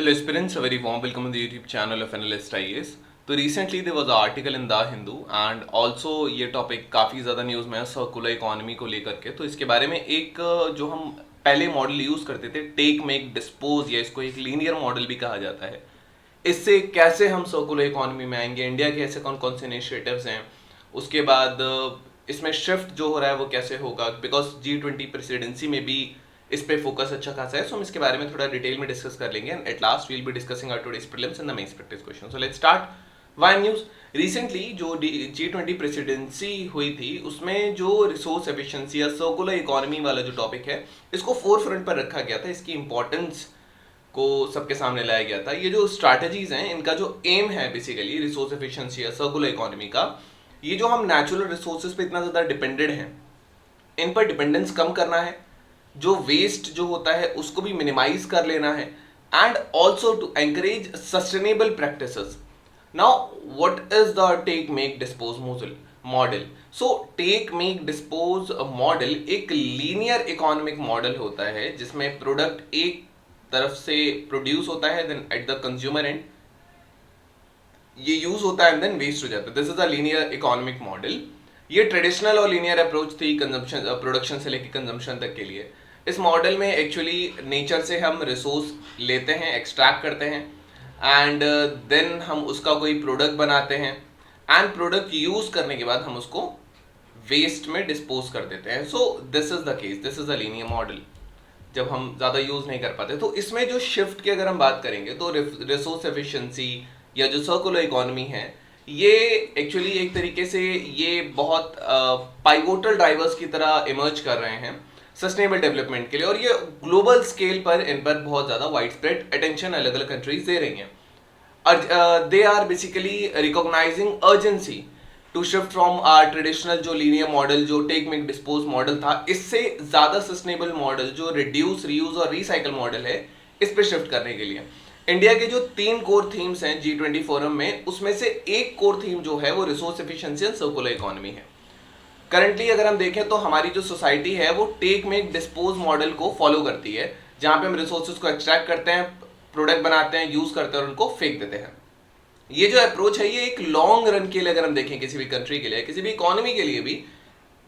Hello aspirants, a very warm welcome on the YouTube channel of Analyst IAS. तो recently there was an article in The Hindu and also ये topic काफ़ी ज़्यादा news में है circular economy को लेकर के। तो इसके बारे में एक जो हम पहले मॉडल यूज़ करते थे टेक मेक डिस्पोज, या इसको एक लीनियर मॉडल भी कहा जाता है, इससे कैसे हम सर्कुलर इकोनॉमी में आएंगे, इंडिया के ऐसे कौन कौन से इनिशिएटिव्स हैं, उसके बाद इसमें शिफ्ट जो हो रहा है वो कैसे होगा, बिकॉज G20 प्रेसिडेंसी में भी इस पे फोकस अच्छा खासा है। सो हम इसके बारे में थोड़ा डिटेल में डिस्कस कर लेंगे and at last we will be discussing our today's prelims and the mains practice question. So let's start. Why news recently जो G20 प्रेसिडेंसी हुई थी उसमें जो रिसोर्स एफिशिएंसी या सर्कुलर इकोनॉमी वाला जो टॉपिक है इसको फोर फ्रंट पर रखा गया था, इसकी इंपॉर्टेंस को सबके सामने लाया गया था। ये जो स्ट्रैटेजीज हैं इनका जो एम है बेसिकली रिसोर्स एफिशिएंसी या सर्कुलर इकोनॉमी का, ये जो हम नेचुरल रिसोर्सेज पे इतना ज़्यादा डिपेंडेड हैं इन पर डिपेंडेंस कम करना है, जो वेस्ट जो होता है उसको भी मिनिमाइज कर लेना है and also to encourage sustainable practices. Now what is the take make dispose model? So take make dispose model एक लीनियर इकोनॉमिक मॉडल होता है जिसमें प्रोडक्ट एक तरफ से प्रोड्यूस होता है, then at the consumer and ये यूज होता है एंड देन वेस्ट हो जाता है। This is a linear economic model. ये ट्रेडिशनल और लीनियर अप्रोच थी कंजम्पशन प्रोडक्शन से लेकर कंजम्पशन तक के लिए। इस मॉडल में एक्चुअली नेचर से हम रिसोर्स लेते हैं, एक्सट्रैक्ट करते हैं एंड देन हम उसका कोई प्रोडक्ट बनाते हैं एंड प्रोडक्ट यूज करने के बाद हम उसको वेस्ट में डिस्पोज कर देते हैं। सो this is the case, this is a linear model जब हम ज़्यादा यूज़ नहीं कर पाते। तो इसमें जो शिफ्ट की अगर हम बात करेंगे तो रिसोर्स एफिशिएंसी या जो सर्कुलर इकोनॉमी है ये एक्चुअली एक तरीके से ये बहुत पाइवोटल ड्राइवर्स की तरह इमर्ज कर रहे हैं सस्टेनेबल डेवलपमेंट के लिए, और ये ग्लोबल स्केल पर इन पर बहुत ज़्यादा वाइड स्प्रेड अटेंशन अलग अलग कंट्रीज दे रही हैं। They are basically recognising urgency to shift from our traditional जो लीनियर मॉडल जो टेक मेक डिस्पोज मॉडल था, इससे ज़्यादा सस्टेनेबल मॉडल जो रिड्यूस रीयूज और रिसाइकल मॉडल है इस पर शिफ्ट करने के लिए इंडिया के जो 3 कोर थीम्स हैं G20 फोरम में, उसमें से एक कोर थीम जो है वो resource efficiency and circular economy है। करंटली अगर हम देखें तो हमारी जो सोसाइटी है वो टेक मेक डिस्पोज मॉडल को फॉलो करती है, जहां पे हम रिसोर्सेज को एक्सट्रैक्ट करते हैं, प्रोडक्ट बनाते हैं, यूज करते हैं और उनको फेंक देते हैं। ये जो अप्रोच है ये एक लॉन्ग रन के लिए अगर हम देखें किसी भी कंट्री के लिए, किसी भी इकोनॉमी के लिए भी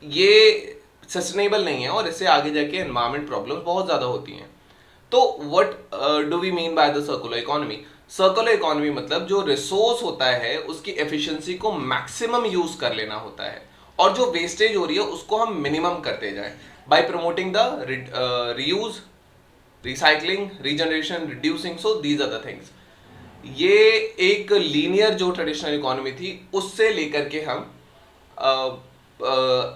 ये सस्टेनेबल नहीं है और इससे आगे जाके एनवायरमेंट प्रॉब्लम्स बहुत ज़्यादा होती हैं। तो what do we mean by the circular economy? Circular economy मतलब जो रिसोर्स होता है उसकी एफिशिएंसी को मैक्सिमम यूज कर लेना होता है और जो वेस्टेज हो रही है उसको हम मिनिमम करते जाएं by promoting the reuse, recycling, regeneration, reducing. So these are the things. ये एक लीनियर जो ट्रेडिशनल इकोनॉमी थी उससे लेकर के हम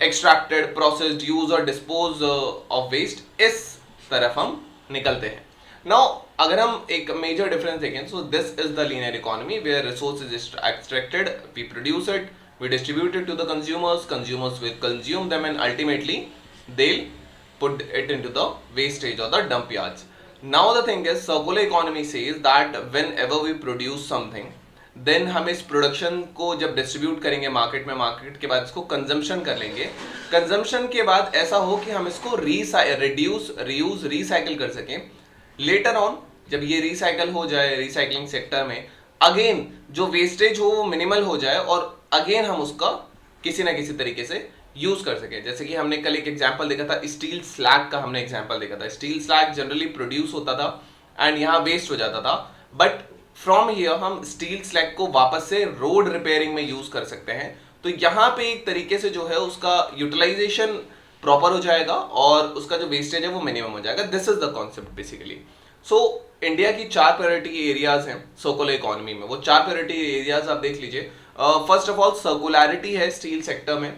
एक्सट्रैक्टेड, प्रोसेस्ड, यूज और डिस्पोज ऑफ वेस्ट इस तरफ हम निकलते हैं। नाउ अगर हम एक मेजर डिफरेंस देखें, so this is the linear economy where resource is extracted, we produce it, we distribute it to the consumers will consume them and ultimately they'll put it into the wastage or the dump yards. Now the thing is circular economy says that whenever we produce something then हम इस production को जब distribute करेंगे market में, market के बाद इसको consumption कर लेंगे, कंजम्पशन के बाद ऐसा हो कि हम इसको रिड्यूस, रीयूज, रिसाइकिल कर सकें। लेटर ऑन जब ये रिसाइकिल हो जाए रिसाइकलिंग सेक्टर में, अगेन जो वेस्टेज हो वो मिनिमल हो जाए और अगेन हम उसका किसी ना किसी तरीके से यूज कर सके। जैसे कि हमने कल एक एग्जांपल देखा था, स्टील स्लैग का हमने एग्जांपल देखा था। स्टील स्लैग जनरली प्रोड्यूस होता था एंड यहाँ वेस्ट हो जाता था, बट फ्रॉम हियर हम स्टील स्लैग को वापस से रोड रिपेयरिंग में यूज कर सकते हैं। तो यहाँ पे एक तरीके से जो है उसका यूटिलाइजेशन प्रॉपर हो जाएगा और उसका जो वेस्टेज है वो मिनिमम हो जाएगा। This is the concept basically. So India की 4 प्रायोरिटी एरियाज हैं सर्कुलर इकोनॉमी में। वो 4 प्रायोरिटी एरियाज आप देख लीजिए। फर्स्ट ऑफ ऑल सर्कुलैरिटी है स्टील सेक्टर में।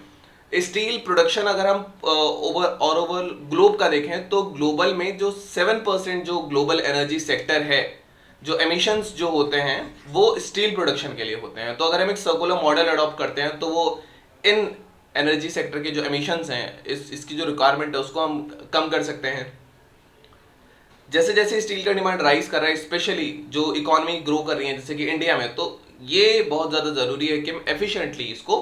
स्टील प्रोडक्शन अगर हम ओवर ग्लोब का देखें तो ग्लोबल में जो 7% जो ग्लोबल एनर्जी सेक्टर है, जो एमिशंस जो होते हैं वो स्टील प्रोडक्शन के लिए होते हैं। तो अगर हम एक सर्कुलर मॉडल अडॉप्ट करते हैं तो वो इन एनर्जी सेक्टर के जो एमिशंस हैं, इसकी जो रिक्वायरमेंट है उसको हम कम कर सकते हैं। जैसे जैसे स्टील का डिमांड राइज कर रहा है, स्पेशली जो इकोनॉमी ग्रो कर रही है जैसे कि इंडिया में, तो ये बहुत ज़्यादा ज़रूरी है कि हम एफिशिएंटली इसको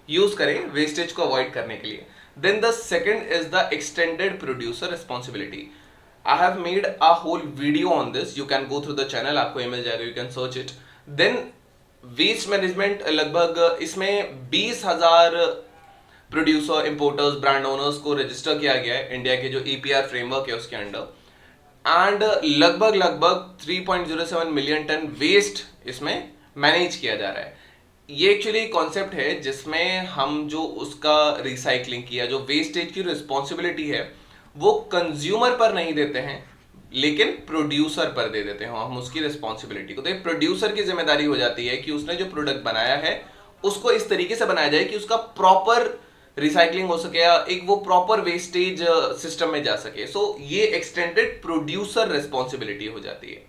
यूज़ करें वेस्टेज को अवॉइड करने के लिए। Then the second is the extended producer responsibility. I have made a whole video on this, you can go through the channel, आपको ईमेल जाएगा, you can search it. Then waste management, लगभग इसमें 20,000 producer, importers, brand owners को register किया गया है India के जो ईपीआर फ्रेमवर्क है उसके अंडर, एंड लगभग लगभग 3.07 मिलियन टन वेस्ट इसमें मैनेज किया जा रहा है। ये एक्चुअली कॉन्सेप्ट है जिसमें हम जो उसका रिसाइकलिंग किया, जो वेस्टेज की रिस्पॉन्सिबिलिटी है वो कंज्यूमर पर नहीं देते हैं लेकिन प्रोड्यूसर पर दे देते हैं हम उसकी रिस्पॉन्सिबिलिटी को। तो प्रोड्यूसर की जिम्मेदारी हो जाती है कि उसने जो प्रोडक्ट बनाया है उसको इस तरीके से बनाया जाए कि उसका प्रॉपर रिसाइकलिंग हो सके या एक वो प्रॉपर वेस्टेज सिस्टम में जा सके। सो ये एक्सटेंडेड प्रोड्यूसर रिस्पॉन्सिबिलिटी हो जाती है।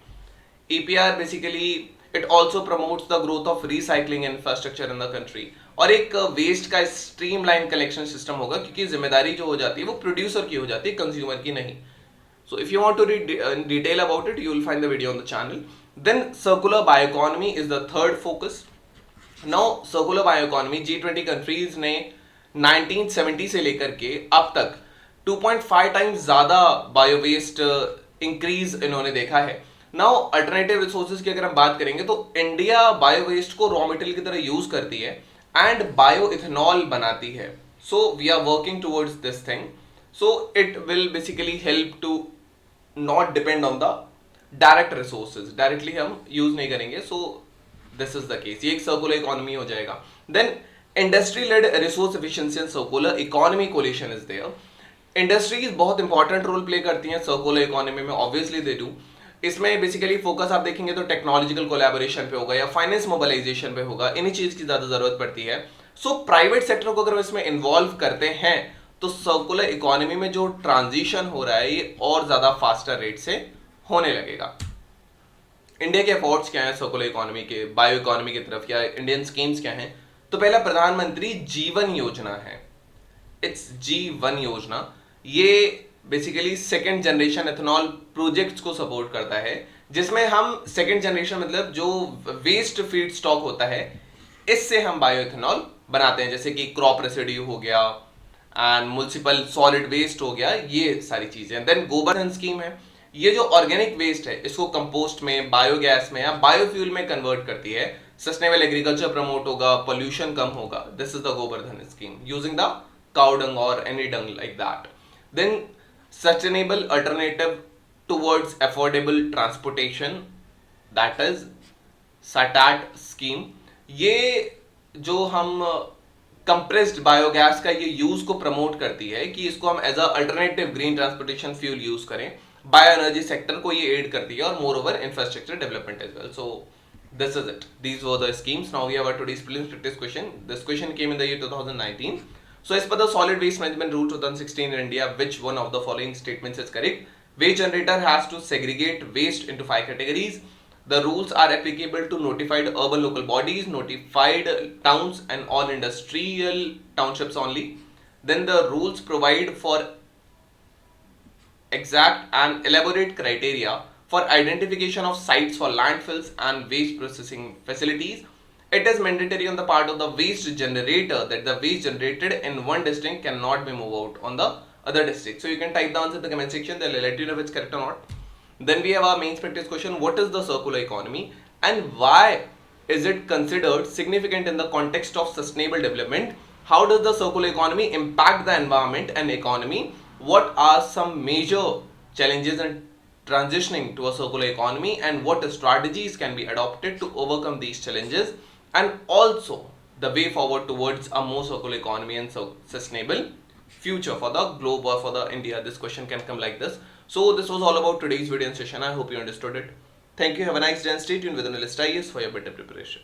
EPR basically it also promotes the growth of recycling infrastructure in the country, और एक वेस्ट का स्ट्रीमलाइन कलेक्शन सिस्टम होगा क्योंकि जिम्मेदारी जो हो जाती है वो प्रोड्यूसर की हो जाती है, कंज्यूमर की नहीं। So if you want to read detail about it, you will find the video on the channel. Then circular bioeconomy is the third focus. Now circular bioeconomy G20 countries ने 1970 से लेकर के अब तक 2.5 टाइम्स ज्यादा bio waste increase इन्होंने देखा है। नाउ अल्टरनेटिव रिसोर्सेज की अगर हम बात करेंगे तो इंडिया बायो वेस्ट को रॉ मटेरियल की तरह यूज करती है एंड बायो इथेनॉल बनाती है। So we are working towards this thing, so it will basically help to not depend on the direct resources, directly हम यूज नहीं करेंगे। So this is the case, ये एक सर्कुलर इकोनॉमी हो जाएगा। Then industry led resource efficiency and circular economy coalition is there. Industries बहुत important role play करती हैं सर्कुलर इकोनॉमी में, ऑब्वियसली दे डू। इसमें बेसिकली फोकस आप देखेंगे तो टेक्नोलॉजिकल कोलैबोरेशन पे होगा या फाइनेंस मोबिलाइजेशन पे होगा, इन्हीं चीज की ज्यादा जरूरत पड़ती है। सो प्राइवेट सेक्टर को अगर इसमें इन्वॉल्व करते हैं तो सर्कुलर इकोनॉमी में जो ट्रांजिशन हो रहा है ये और ज्यादा फास्टर रेट से होने लगेगा। इंडिया के एफर्ट्स क्या है सर्कुलर इकोनॉमी के, बायो इकोनॉमी की तरफ, या इंडियन स्कीम्स क्या हैं? तो पहला प्रधानमंत्री जीवन योजना है, इट्स G1 योजना। ये basically second generation ethanol projects को सपोर्ट करता है, जिसमें हम सेकेंड जनरेशन मतलब जो वेस्ट फीड स्टॉक होता है इससे हम बायो इथेनॉल बनाते हैं, जैसे कि क्रॉप रेसिड्यू हो गया एंड म्युनिसिपल सॉलिड वेस्ट हो गया, ये सारी चीजें। देन गोबरधन स्कीम है, ये जो ऑर्गेनिक वेस्ट है इसको कंपोस्ट में, बायोगैस में या बायोफ्यूल में कन्वर्ट करती है। सस्टेनेबल एग्रीकल्चर प्रमोट होगा, पोल्यूशन कम होगा। This is the Gobardhan scheme using the cow dung और any dung like that. Then sustainable alternative towards affordable transportation, that is SATAT scheme. ये जो हम कंप्रेस्ड बायोगैस का ये यूज को प्रमोट करती है कि इसको हम as a alternative green transportation fuel use करें। बायो एनर्जी सेक्टर को ये एड करती है और moreover infrastructure development as well. So this is it, these were the schemes. Now we have our today's prelims practice question. This question came in the year 2019. So as per the solid waste management rule 2016 in India, which one of the following statements is correct? Waste generator has to segregate waste into 5 categories. The rules are applicable to notified urban local bodies, notified towns and all industrial townships only. Then the rules provide for exact and elaborate criteria for identification of sites for landfills and waste processing facilities. It is mandatory on the part of the waste generator that the waste generated in one district cannot be moved out on the other district. So you can type the answer in the comment section, they'll let you know if it's correct or not. Then we have our main practice question, what is the circular economy and why is it considered significant in the context of sustainable development? How does the circular economy impact the environment and economy? What are some major challenges and transitioning to a circular economy and what strategies can be adopted to overcome these challenges, and also the way forward towards a more circular economy and sustainable future for the globe or for the India. This question can come like this. So this was all about today's video and session. I hope you understood it. Thank you. Have a nice day and stay tuned with Analyst IAS for your better preparation.